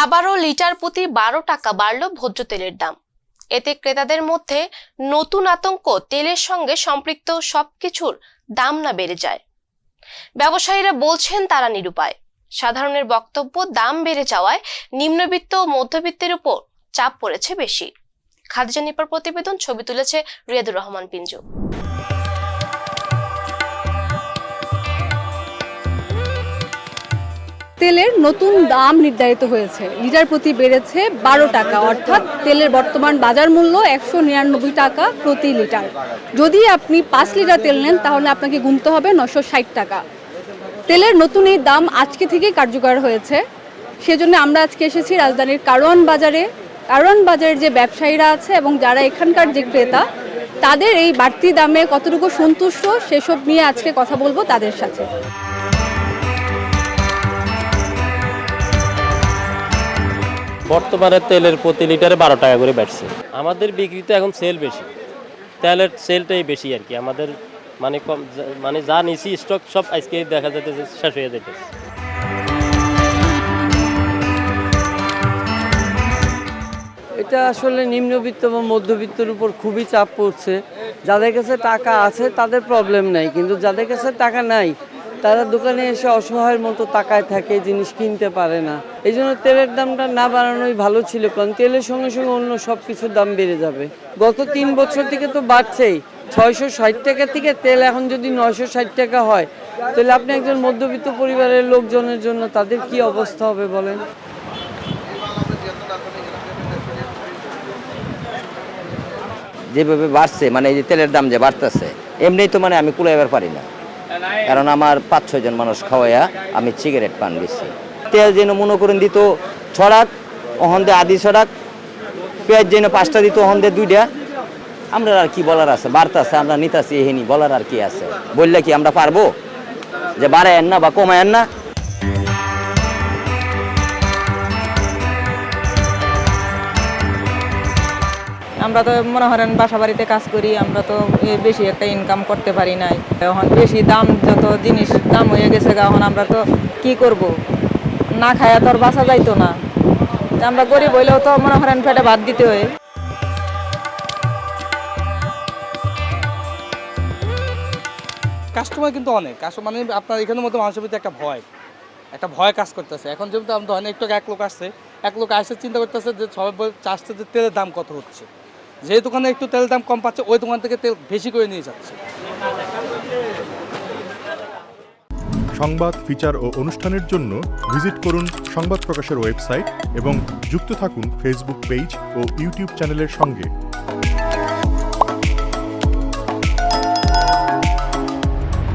আবারও লিটার প্রতি 12 টাকা বাড়ল ভোজ্য তেলের দাম। এতে ক্রেতাদের মধ্যে নতুন আতঙ্ক, তেলের সঙ্গে সম্পৃক্ত সবকিছুর দাম না বেড়ে যায়। ব্যবসায়ীরা বলছেন তারা নিরুপায়। সাধারণের বক্তব্য, দাম বেড়ে যাওয়ায় নিম্নবিত্ত ও মধ্যবিত্তের উপর চাপ পড়েছে বেশি। খাদিজা নিপার প্রতিবেদন, ছবি তুলেছে রিয়াদুর রহমান পিঞ্জু। তেলের নতুন দাম নির্ধারিত হয়েছে। লিটার প্রতি বেড়েছে 12 টাকা, অর্থাৎ তেলের বর্তমান বাজার মূল্য 199 টাকা প্রতি লিটার। যদি আপনি 5 লিটার তেল নেন তাহলে আপনাকে গুনতে হবে 960 টাকা। তেলের নতুন এই দাম আজকে থেকেই কার্যকর হয়েছে। সেজন্য আমরা আজকে এসেছি রাজধানীর কারওয়ান বাজারে। কারওয়ান বাজারের যে ব্যবসায়ীরা আছে এবং যারা এখানকার যে ক্রেতা, তাদের এই বাড়তি দামে কতটুকু সন্তুষ্ট সেসব নিয়ে আজকে কথা বলবো তাদের সাথে। বর্তমানে তেলের প্রতি লিটারে 12 টাকা করে বাড়ছে। আমাদের বিক্রিতে এখন সেল বেশি, তেলের সেলটাই বেশি আর কি। আমাদের কম, যা নিছি স্টক সব আজকে দেখা যাচ্ছে শেষ হয়ে যেতেছে। এটা আসলে নিম্নবিত্ত বা মধ্যবিত্তের উপর খুবই চাপ পড়ছে। যাদের কাছে টাকা আছে তাদের প্রবলেম নাই, কিন্তু যাদের কাছে টাকা নাই তারা দোকানে এসে অসহায়ের মতো তাকায় থাকে, জিনিস কিনতে পারে না। এই জন্য তেলের দামটা না বাড়ানোই ভালো ছিল, কারণ তেলের সঙ্গে সঙ্গে অন্য সব কিছুর দাম বেড়ে যাবে। গত 3 বছর থেকে তো বাড়ছেই। 660 টাকা থেকে তেল এখন যদি 960 টাকা হয়, তাহলে আপনি একজন মধ্যবিত্ত পরিবারের লোকজনের জন্য তাদের কি অবস্থা হবে বলেন। যেভাবে বাড়ছে, এই যে তেলের দাম যে বাড়তেছে, এমনি তো আমি কুলাইবার পারি না, কারণ আমার 5-6 জন মানুষ খাওয়াইয়া আমি সিগারেট পান বেশি। তেল যেন মনে করেন দিত 6 ওহন দে আদি 6, পেঁয়াজ যেন 5টা দিত ওহন দে 2টা। আমরা আর কি বলার আছে, বাড়তেছে আমরা নিতাছি, এহেনি বলার আর কি আছে। বললে কি আমরা পারবো যে বাড়ায়েন না বা কমায়েন না? আমরা তো মনে করেন বাসা বাড়িতে কাজ করি, আমরা তো বেশি একটা ইনকাম করতে পারি নাই। এখন বেশি দাম, যত জিনিস দাম হয়ে গেছে, এখন আমরা তো কি করব, না খায়া তো আর বাঁচা যাইতো না। আমরা গরিব হইলেও তো মনে করেন পেটে ভাত দিতে হয়। কাস্টমার কিন্তু অনেক আপনার এখানের মধ্যে মানুষের প্রতি একটা ভয় কাজ করতেছে। এখন যেহেতু আমি ধরেন একটু এক লোক আসছে, চিন্তা করতেছে যে সবাই চাষতে যে তেলের দাম কত হচ্ছে। যে দোকানে একটু তেলের দাম কম পাচ্ছে, ওই দোকান থেকে তেল বেশি করে নিয়ে যাচ্ছে। সংবাদ, ফিচার ও অনুষ্ঠানের জন্য ভিজিট করুন সংবাদ প্রকাশের ওয়েবসাইট এবং যুক্ত থাকুন ফেসবুক পেজ ও ইউটিউব চ্যানেলের সঙ্গে।